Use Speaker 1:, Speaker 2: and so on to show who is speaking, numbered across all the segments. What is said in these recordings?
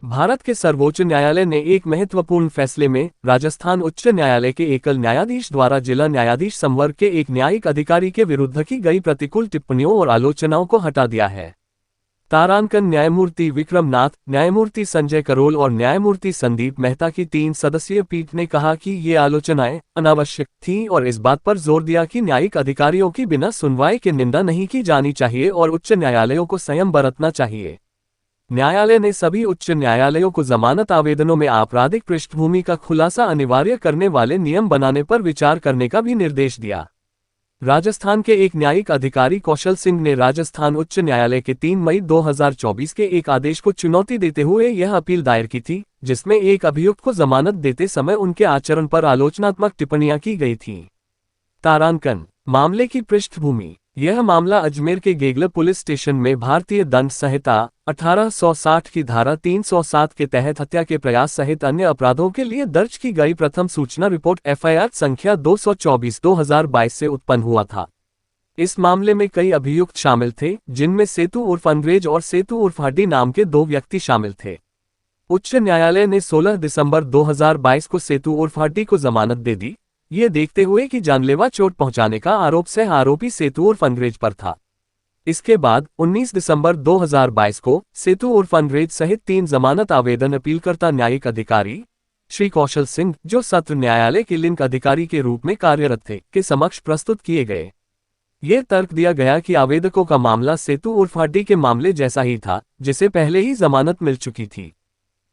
Speaker 1: भारत के सर्वोच्च न्यायालय ने एक महत्वपूर्ण फैसले में राजस्थान उच्च न्यायालय के एकल न्यायाधीश द्वारा जिला न्यायाधीश संवर्ग के एक न्यायिक अधिकारी के विरुद्ध की गई प्रतिकूल टिप्पणियों और आलोचनाओं को हटा दिया है। तारांकन न्यायमूर्ति विक्रम नाथ, न्यायमूर्ति संजय करोल और न्यायमूर्ति संदीप मेहता की 3 सदस्यीय पीठ ने कहा कि ये आलोचनाएं अनावश्यक थीं और इस बात पर जोर दिया कि न्यायिक अधिकारियों की बिना सुनवाई के निंदा नहीं की जानी चाहिए और उच्च न्यायालयों को संयम बरतना चाहिए। न्यायालय ने सभी उच्च न्यायालयों को जमानत आवेदनों में आपराधिक पृष्ठभूमि का खुलासा अनिवार्य करने वाले नियम बनाने पर विचार करने का भी निर्देश दिया। राजस्थान के एक न्यायिक अधिकारी कौशल सिंह ने राजस्थान उच्च न्यायालय के 3 मई 2024 के एक आदेश को चुनौती देते हुए यह अपील दायर की थी, जिसमें एक अभियुक्त को जमानत देते समय उनके आचरण पर आलोचनात्मक टिप्पणियां की गई थीं। तारांकन मामले की पृष्ठभूमि। यह मामला अजमेर के गेगला पुलिस स्टेशन में भारतीय दंड संहिता 1860 की धारा 307 के तहत हत्या के प्रयास सहित अन्य अपराधों के लिए दर्ज की गई प्रथम सूचना रिपोर्ट एफआईआर संख्या 224/2022 से उत्पन्न हुआ था। इस मामले में कई अभियुक्त शामिल थे, जिनमें सेतु उर्फ अंग्रेज और सेतु उर्फ हड्डी नाम के 2 व्यक्ति शामिल थे। उच्च न्यायालय ने 16 दिसंबर 2022 को सेतु उर्फ हड्डी को जमानत दे दी, ये देखते हुए कि जानलेवा चोट पहुंचाने का आरोप सह आरोपी सेतु उर्फ अंग्रेज पर था। इसके बाद 19 दिसंबर 2022 को सेतु उर्फ अंग्रेज सहित 3 जमानत आवेदन अपीलकर्ता न्यायिक अधिकारी श्री कौशल सिंह, जो सत्र न्यायालय के लिंक अधिकारी के रूप में कार्यरत थे, के समक्ष प्रस्तुत किए गए। ये तर्क दिया गया कि आवेदकों का मामला सेतु उर्फ हड्डी के मामले जैसा ही था, जिसे पहले ही जमानत मिल चुकी थी।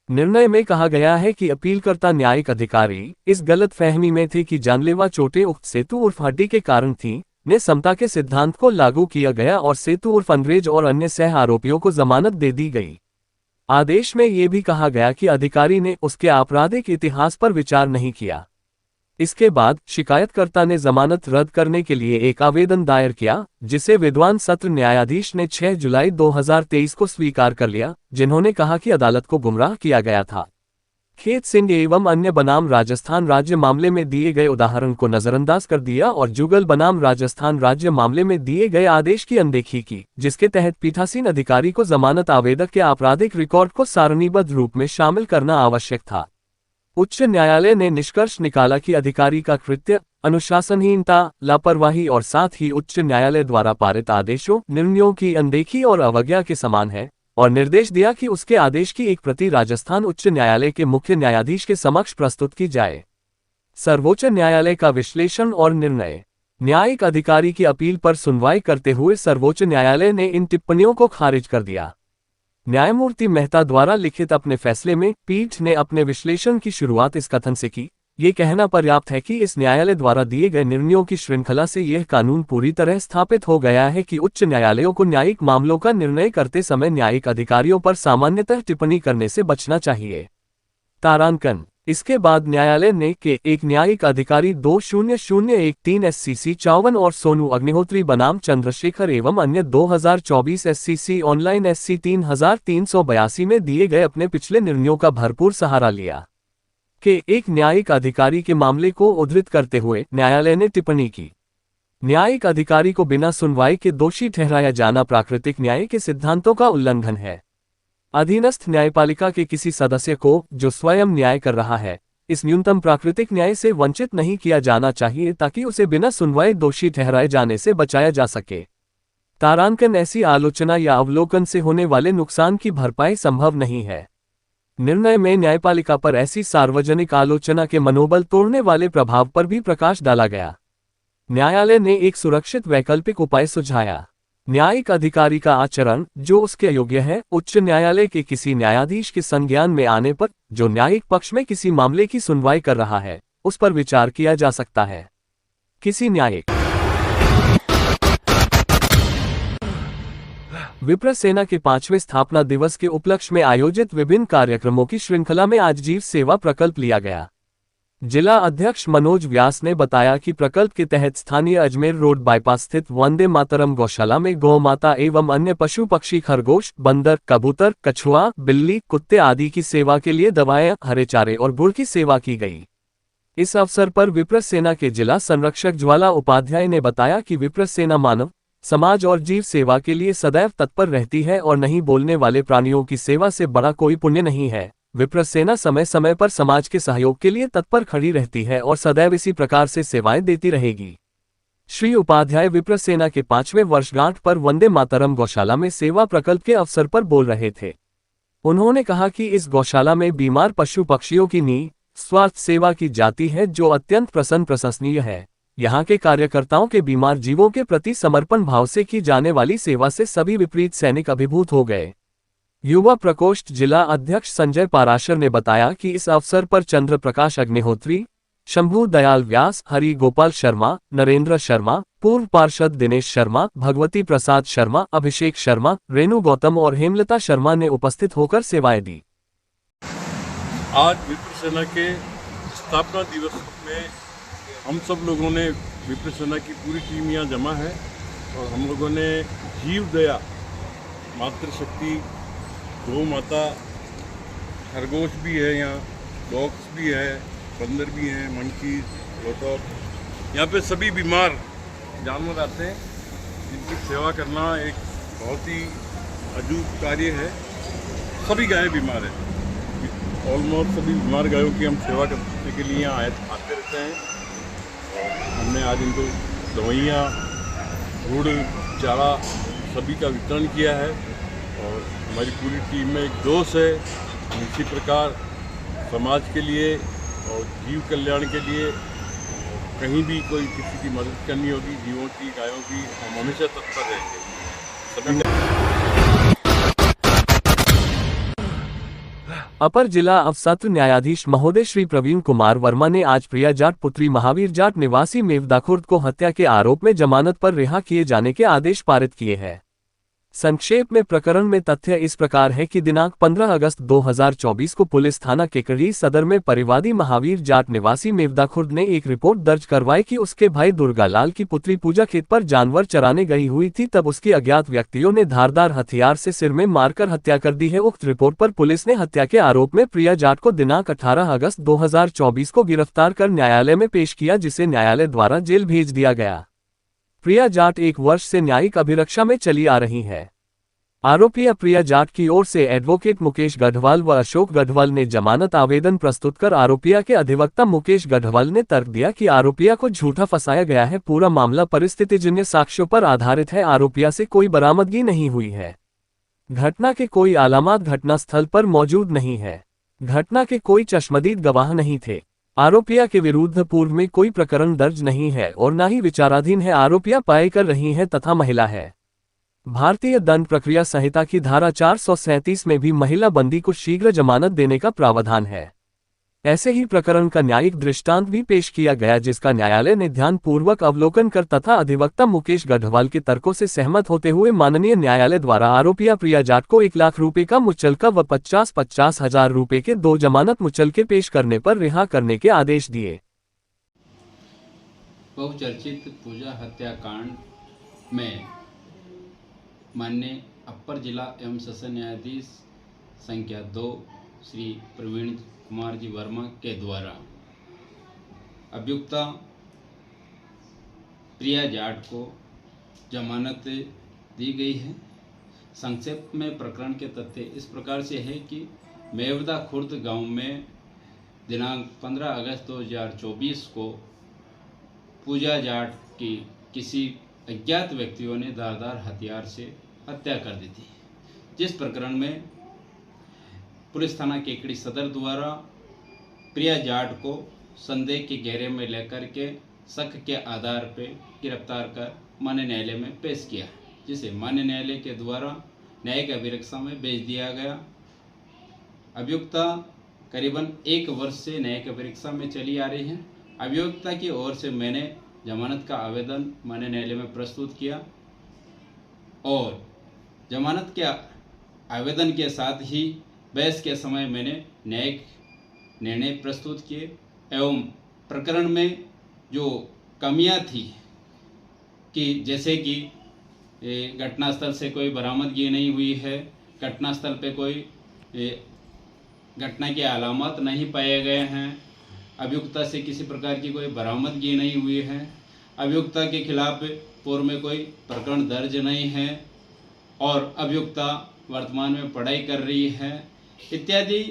Speaker 1: निर्णय में कहा गया है कि अपीलकर्ता न्यायिक अधिकारी इस गलत फहमी में थे कि जानलेवा चोटें उक्त सेतु उर्फ हड्डी के कारण थीं, ने समता के सिद्धांत को लागू किया गया और सेतु उर्फ अंग्रेज और अन्य सह आरोपियों को जमानत दे दी गई। आदेश में यह भी कहा गया कि अधिकारी ने उसके आपराधिक इतिहास पर विचार नहीं किया। इसके बाद शिकायतकर्ता ने जमानत रद्द करने के लिए एक आवेदन दायर किया, जिसे विद्वान सत्र न्यायाधीश ने 6 जुलाई 2023 को स्वीकार कर लिया, जिन्होंने कहा कि अदालत को गुमराह किया गया था। खेत सिंह एवं अन्य बनाम राजस्थान राज्य मामले में दिए गए उदाहरण को नजरअंदाज कर दिया और जुगल बनाम राजस्थान राज्य मामले में दिए गए आदेश की अनदेखी की, जिसके तहत पीठासीन अधिकारी को जमानत आवेदक के आपराधिक रिकॉर्ड को सारणीबद्ध रूप में शामिल करना आवश्यक था। उच्च न्यायालय ने निष्कर्ष निकाला कि अधिकारी का कृत्य अनुशासनहीनता, लापरवाही और साथ ही उच्च न्यायालय द्वारा पारित आदेशों, निर्णयों की अनदेखी और अवज्ञा के समान है, और निर्देश दिया कि उसके आदेश की एक प्रति राजस्थान उच्च न्यायालय के मुख्य न्यायाधीश के समक्ष प्रस्तुत की जाए। सर्वोच्च न्यायालय का विश्लेषण और निर्णय। न्यायिक अधिकारी की अपील पर सुनवाई करते हुए सर्वोच्च न्यायालय ने इन टिप्पणियों को खारिज कर दिया। न्यायमूर्ति मेहता द्वारा लिखित अपने फैसले में पीठ ने अपने विश्लेषण की शुरुआत इस कथन से की, ये कहना पर्याप्त है कि इस न्यायालय द्वारा दिए गए निर्णयों की श्रृंखला से यह कानून पूरी तरह स्थापित हो गया है कि उच्च न्यायालयों को न्यायिक मामलों का निर्णय करते समय न्यायिक अधिकारियों पर सामान्यतः टिप्पणी करने से बचना चाहिए। तारांकन। इसके बाद न्यायालय ने के एक न्यायिक अधिकारी 2001-3 SCC 54 और सोनू अग्निहोत्री बनाम चंद्रशेखर एवं अन्य 2024 SCC ऑनलाइन SC 3382 में दिए गए अपने पिछले निर्णयों का भरपूर सहारा लिया। के एक न्यायिक अधिकारी के मामले को उद्धृत करते हुए न्यायालय ने टिप्पणी की, न्यायिक अधिकारी को बिना सुनवाई के दोषी ठहराया जाना प्राकृतिक न्याय के सिद्धांतों का उल्लंघन है। अधीनस्थ न्यायपालिका के किसी सदस्य को, जो स्वयं न्याय कर रहा है, इस न्यूनतम प्राकृतिक न्याय से वंचित नहीं किया जाना चाहिए ताकि उसे बिना सुनवाई दोषी ठहराए जाने से बचाया जा सके। तारांकन। ऐसी आलोचना या अवलोकन से होने वाले नुकसान की भरपाई संभव नहीं है। निर्णय में न्यायपालिका पर ऐसी सार्वजनिक आलोचना के मनोबल तोड़ने वाले प्रभाव पर भी प्रकाश डाला गया। न्यायालय ने एक सुरक्षित वैकल्पिक उपाय सुझाया। न्यायिक अधिकारी का आचरण, जो उसके योग्य है, उच्च न्यायालय के किसी न्यायाधीश के संज्ञान में आने पर, जो न्यायिक पक्ष में किसी मामले की सुनवाई कर रहा है, उस पर विचार किया जा सकता है। किसी न्यायिक विप्र सेना के 5वें स्थापना दिवस के उपलक्ष्य में आयोजित विभिन्न कार्यक्रमों की श्रृंखला में आज जीव सेवा प्रकल्प लिया गया। जिला अध्यक्ष मनोज व्यास ने बताया कि प्रकल्प के तहत स्थानीय अजमेर रोड बाईपास स्थित वंदे मातरम गौशाला में गौ माता एवं अन्य पशु पक्षी, खरगोश, बंदर, कबूतर, कछुआ, बिल्ली, कुत्ते आदि की सेवा के लिए दवाएं, हरे चारे और गुड़ की सेवा की गई। इस अवसर पर विप्र सेना के जिला संरक्षक ज्वाला उपाध्याय ने बताया कि विप्र सेना मानव समाज और जीव सेवा के लिए सदैव तत्पर रहती है और नहीं बोलने वाले प्राणियों की सेवा से बड़ा कोई पुण्य नहीं है। विप्र सेना समय समय पर समाज के सहयोग के लिए तत्पर खड़ी रहती है और सदैव इसी प्रकार से सेवाएं देती रहेगी। श्री उपाध्याय विप्र सेना के 5वें वर्षगांठ पर वंदे मातरम गौशाला में सेवा प्रकल्प के अवसर पर बोल रहे थे। उन्होंने कहा कि इस गौशाला में बीमार पशु पक्षियों की निस्वार्थ सेवा की जाती है, जो अत्यंत प्रशंसनीय है। यहाँ के कार्यकर्ताओं के बीमार जीवों के प्रति समर्पण भाव से की जाने वाली सेवा से सभी विपरीत सैनिक अभिभूत हो गए। युवा प्रकोष्ठ जिला अध्यक्ष संजय पाराशर ने बताया कि इस अवसर पर चंद्र प्रकाश अग्निहोत्री, शंभू दयाल व्यास, हरि गोपाल शर्मा, नरेंद्र शर्मा, पूर्व पार्षद दिनेश शर्मा, भगवती प्रसाद शर्मा, अभिषेक शर्मा, रेणु गौतम और हेमलता शर्मा ने उपस्थित होकर सेवाएं दी।
Speaker 2: आज विप्र सेना के स्थापना दिवस में हम सब लोगों ने, विप्र सेना की पूरी टीम यहाँ जमा है और हम लोगों ने जीव दया, मातृशक्ति, गौ माता, खरगोश भी है यहाँ, डॉग्स भी है, बंदर भी हैं, मंकी, लोटॉप, यहाँ पे सभी बीमार जानवर आते हैं जिनकी सेवा करना एक बहुत ही अजूब कार्य है। सभी गायें बीमार हैं, ऑलमोस्ट सभी बीमार गायों की हम सेवा करने के लिए यहाँ आते रहते हैं। हमने आज इनको दवाइयाँ, गुड़, चारा सभी का वितरण किया है और हमारी पूरी टीम में एक जोश है। हम इसी प्रकार समाज के लिए और जीव कल्याण के लिए कहीं भी कोई किसी की मदद करनी होगी, जीवों की, गायों की, हम हमेशा तत्पर रहेंगे।
Speaker 1: अपर जिला अवसत्र न्यायाधीश महोदय श्री प्रवीण कुमार वर्मा ने आज प्रिया जाट पुत्री महावीर जाट निवासी मेवदाखुर्द को हत्या के आरोप में जमानत पर रिहा किए जाने के आदेश पारित किए हैं। संक्षेप में प्रकरण में तथ्य इस प्रकार है कि दिनांक 15 अगस्त 2024 को पुलिस थाना केकड़ी सदर में परिवादी महावीर जाट निवासी मेवदाखुर्द ने एक रिपोर्ट दर्ज करवाई कि उसके भाई दुर्गालाल की पुत्री पूजा खेत पर जानवर चराने गई हुई थी, तब उसकी अज्ञात व्यक्तियों ने धारदार हथियार से सिर में मारकर हत्या कर दी है। उक्त रिपोर्ट पर पुलिस ने हत्या के आरोप में प्रिया जाट को दिनांक 18 अगस्त 2024 को गिरफ्तार कर न्यायालय में पेश किया, जिसे न्यायालय द्वारा जेल भेज दिया गया। प्रिया जाट 1 वर्ष से न्यायिक अभिरक्षा में चली आ रही है। आरोपी प्रिया जाट की ओर से एडवोकेट मुकेश गढ़वाल व अशोक गढ़वाल ने जमानत आवेदन प्रस्तुत कर आरोपिया के अधिवक्ता मुकेश गढ़वाल ने तर्क दिया कि आरोपिया को झूठा फंसाया गया है। पूरा मामला परिस्थितिजन्य साक्ष्यों पर आधारित है। आरोपिया से कोई बरामदगी नहीं हुई है। घटना के कोई अलामत घटनास्थल पर मौजूद नहीं है। घटना के कोई चश्मदीद गवाह नहीं थे। आरोपिया के विरुद्ध पूर्व में कोई प्रकरण दर्ज नहीं है और न ही विचाराधीन है। आरोपिया पढ़ाई कर रही है तथा महिला है। भारतीय दंड प्रक्रिया संहिता की धारा 437 में भी महिला बंदी को शीघ्र जमानत देने का प्रावधान है। ऐसे ही प्रकरण का न्यायिक दृष्टांत भी पेश किया गया, जिसका न्यायालय ने ध्यानपूर्वक अवलोकन कर तथा अधिवक्ता मुकेश गढ़वाल के तर्कों से सहमत होते हुए माननीय न्यायालय द्वारा आरोपिया प्रिया जाट को 1 लाख रुपए का मुचलका व 50-50 हजार रुपए के 2 जमानत मुचलके पेश करने पर रिहा करने के आदेश दिए।
Speaker 3: बहुचर्चित पूजा हत्याकांड में माननीय अपर जिला एवं सेशन न्यायाधीश संख्या 2 श्री प्रवीण कुमार जी वर्मा के द्वारा अभियुक्ता प्रिया जाट को जमानत दी गई है। संक्षेप में प्रकरण के तथ्य इस प्रकार से है कि मेवदाखुर्द गांव में दिनांक 15 अगस्त 2024 को पूजा जाट की किसी अज्ञात व्यक्तियों ने धारदार हथियार से हत्या कर दी थी, जिस प्रकरण में पुलिस थाना केकड़ी सदर द्वारा प्रिया जाट को संदेह के घेरे में लेकर के शक के आधार पर गिरफ्तार कर मान्य न्यायालय में पेश किया, जिसे मान्य न्यायालय के द्वारा न्यायिक अभिरक्षा में भेज दिया गया। अभियुक्ता करीबन 1 वर्ष से न्यायिक अभिरक्षा में चली आ रही है। अभियुक्ता की ओर से मैंने जमानत का आवेदन मान्य न्यायालय में प्रस्तुत किया और जमानत के आवेदन के साथ ही बहस के समय मैंने न्यायिक निर्णय प्रस्तुत किए एवं प्रकरण में जो कमियां थी कि जैसे कि घटनास्थल से कोई बरामदगी नहीं हुई है, घटनास्थल पे कोई घटना के अलामत नहीं पाए गए हैं, अभियुक्ता से किसी प्रकार की कोई बरामदगी नहीं हुई है, अभियुक्ता के खिलाफ पूर्व में कोई प्रकरण दर्ज नहीं है और अभियुक्ता वर्तमान में पढ़ाई कर रही है इत्यादि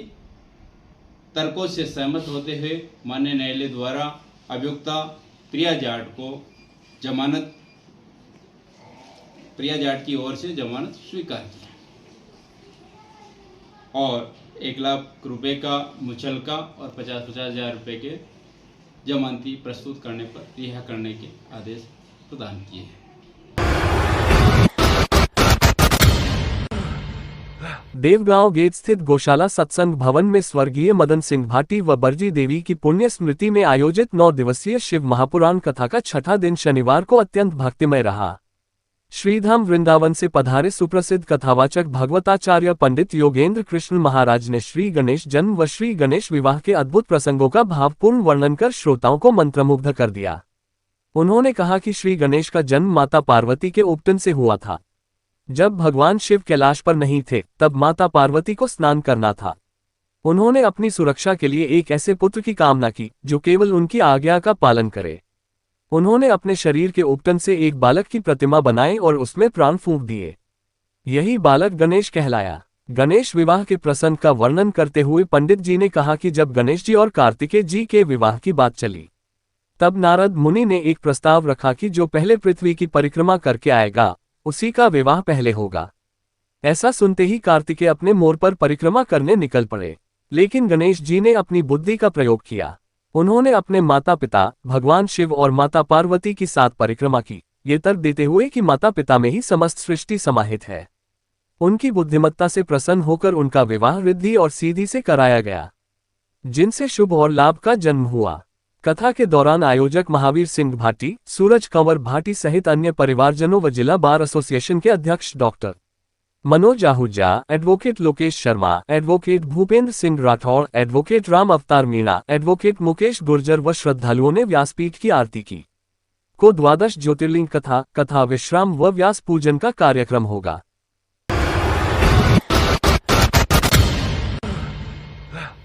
Speaker 3: तर्कों से सहमत होते हुए माननीय न्यायालय द्वारा अभियुक्ता प्रिया जाट की ओर से जमानत स्वीकार की और 1 लाख रुपए का मुचलका और 50-50 हज़ार रुपये के जमानती प्रस्तुत करने पर रिहा करने के आदेश प्रदान किए हैं।
Speaker 1: देवगांव गेट स्थित गौशाला सत्संग भवन में स्वर्गीय मदन सिंह भाटी व बरजी देवी की पुण्य स्मृति में आयोजित 9 दिवसीय शिव महापुराण कथा का छठा दिन शनिवार को अत्यंत भक्तिमय रहा। श्रीधाम वृंदावन से पधारे सुप्रसिद्ध कथावाचक भगवताचार्य पंडित योगेंद्र कृष्ण महाराज ने श्री गणेश जन्म व श्री गणेश विवाह के अद्भुत प्रसंगों का भावपूर्ण वर्णन कर श्रोताओं को मंत्रमुग्ध कर दिया। उन्होंने कहा कि श्री गणेश का जन्म माता पार्वती के उपटन से हुआ था। जब भगवान शिव कैलाश पर नहीं थे तब माता पार्वती को स्नान करना था। उन्होंने अपनी सुरक्षा के लिए एक ऐसे पुत्र की कामना की जो केवल उनकी आज्ञा का पालन करे। उन्होंने अपने शरीर के उपटन से एक बालक की प्रतिमा बनाई और उसमें प्राण फूंक दिए। यही बालक गणेश कहलाया। गणेश विवाह के प्रसंग का वर्णन करते हुए पंडित जी ने कहा कि जब गणेश जी और कार्तिकेय जी के विवाह की बात चली तब नारद मुनि ने एक प्रस्ताव रखा कि जो पहले पृथ्वी की परिक्रमा करके आएगा उसी का विवाह पहले होगा। ऐसा सुनते ही कार्तिकेय अपने मोर पर परिक्रमा करने निकल पड़े, लेकिन गणेश जी ने अपनी बुद्धि का प्रयोग किया। उन्होंने अपने माता पिता भगवान शिव और माता पार्वती की साथ परिक्रमा की, ये तर्क देते हुए कि माता पिता में ही समस्त सृष्टि समाहित है। उनकी बुद्धिमत्ता से प्रसन्न होकर उनका विवाह रिद्धि और सीधी से कराया गया, जिनसे शुभ और लाभ का जन्म हुआ। कथा के दौरान आयोजक महावीर सिंह भाटी, सूरज कंवर भाटी सहित अन्य परिवारजनों व जिला बार एसोसिएशन के अध्यक्ष doctor Manoj Ahuja, advocate Lokesh Sharma, advocate Bhupendra Singh Rathore, advocate Ram अवतार मीणा, एडवोकेट मुकेश गुर्जर व श्रद्धालुओं ने व्यासपीठ की आरती की। को 12 ज्योतिर्लिंग कथा विश्राम व व्यास पूजन का कार्यक्रम होगा।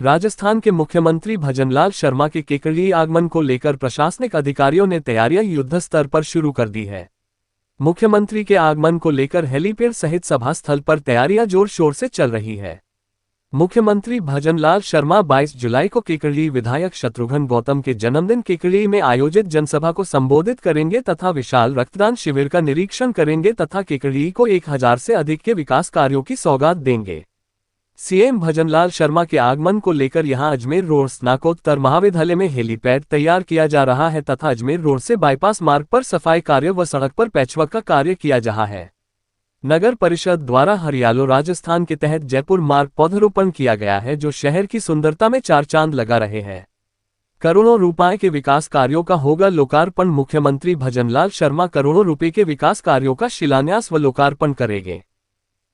Speaker 1: राजस्थान के मुख्यमंत्री भजनलाल शर्मा के केकड़ी आगमन को लेकर प्रशासनिक अधिकारियों ने तैयारियां युद्ध स्तर पर शुरू कर दी है। मुख्यमंत्री के आगमन को लेकर हेलीपैड सहित सभा स्थल पर तैयारियां जोर शोर से चल रही है। मुख्यमंत्री भजनलाल शर्मा 22 जुलाई को केकड़ी विधायक शत्रुघ्न गौतम के जन्मदिन केकड़ी में आयोजित जनसभा को संबोधित करेंगे तथा विशाल रक्तदान शिविर का निरीक्षण करेंगे तथा केकड़ी को 1000 से अधिक के विकास कार्यों की सौगात देंगे। सीएम भजनलाल शर्मा के आगमन को लेकर यहां अजमेर रोड स्नातकोत्तर महाविद्यालय में हेलीपैड तैयार किया जा रहा है तथा अजमेर रोड से बाईपास मार्ग पर सफाई कार्य व सड़क पर पैचवर्क का कार्य किया जा रहा है। नगर परिषद द्वारा हरियालो राजस्थान के तहत जयपुर मार्ग पौधरोपण किया गया है, जो शहर की सुंदरता में 4 चांद लगा रहे हैं। करोड़ों रुपए के विकास कार्यों का होगा लोकार्पण। मुख्यमंत्री भजनलाल शर्मा करोड़ों रुपए के विकास कार्यों का शिलान्यास व लोकार्पण करेंगे।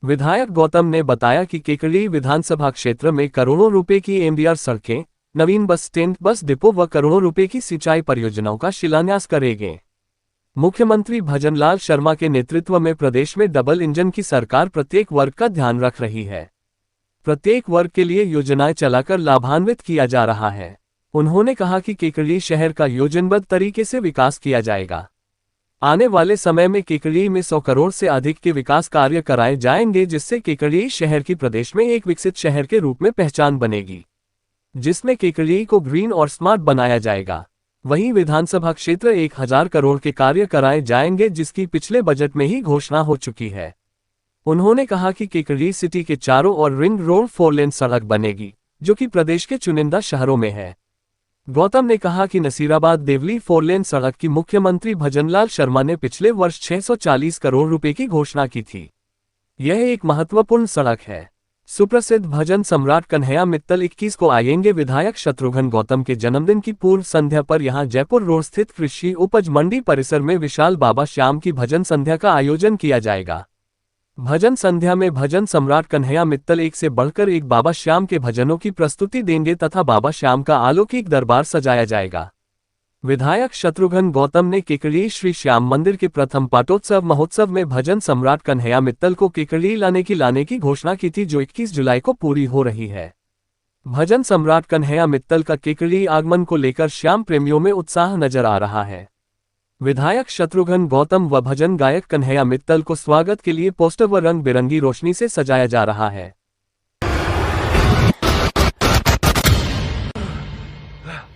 Speaker 1: विधायक गौतम ने बताया कि केकड़ी विधानसभा क्षेत्र में करोड़ों रुपए की एमडीआर सड़कें, नवीन बस स्टैंड, बस डिपो व करोड़ों रुपए की सिंचाई परियोजनाओं का शिलान्यास करेंगे। मुख्यमंत्री भजनलाल शर्मा के नेतृत्व में प्रदेश में डबल इंजन की सरकार प्रत्येक वर्ग का ध्यान रख रही है। प्रत्येक वर्ग के लिए योजनाएं चलाकर लाभान्वित किया जा रहा है। उन्होंने कहा कि केकड़ी शहर का योजनाबद्ध तरीके से विकास किया जाएगा। आने वाले समय में केकड़ी में 100 करोड़ से अधिक के विकास कार्य कराए जाएंगे, जिससे केकड़ी शहर की प्रदेश में एक विकसित शहर के रूप में पहचान बनेगी, जिसमें केकड़ी को ग्रीन और स्मार्ट बनाया जाएगा। वहीं विधानसभा क्षेत्र 1000 करोड़ के कार्य कराए जाएंगे, जिसकी पिछले बजट में ही घोषणा हो चुकी है। उन्होंने कहा कि केकड़ी सिटी के चारों ओर रिंग रोड 4 लेन सड़क बनेगी, जो कि प्रदेश के चुनिंदा शहरों में है। गौतम ने कहा कि नसीराबाद देवली 4 लेन सड़क की मुख्यमंत्री भजनलाल शर्मा ने पिछले वर्ष 640 करोड़ रुपए की घोषणा की थी। यह एक महत्वपूर्ण सड़क है। सुप्रसिद्ध भजन सम्राट कन्हैया मित्तल 21 को आएंगे। विधायक शत्रुघ्न गौतम के जन्मदिन की पूर्व संध्या पर यहां जयपुर रोड स्थित कृषि उपज मंडी परिसर में विशाल बाबा श्याम की भजन संध्या का आयोजन किया जाएगा। भजन संध्या में भजन सम्राट कन्हैया मित्तल एक से बढ़कर एक बाबा श्याम के भजनों की प्रस्तुति देंगे तथा बाबा श्याम का अलौकिक दरबार सजाया जाएगा। विधायक शत्रुघ्न गौतम ने केकड़ी श्री श्याम मंदिर के प्रथम पाटोत्सव महोत्सव में भजन सम्राट कन्हैया मित्तल को केकड़ी लाने की घोषणा की थी, जो 21 जुलाई को पूरी हो रही है। भजन सम्राट कन्हैया मित्तल का केकड़ी आगमन को लेकर श्याम प्रेमियों में उत्साह नजर आ रहा है। विधायक शत्रुघ्न गौतम व भजन गायक कन्हैया मित्तल को स्वागत के लिए पोस्टर व रंग बिरंगी रोशनी से सजाया जा रहा है।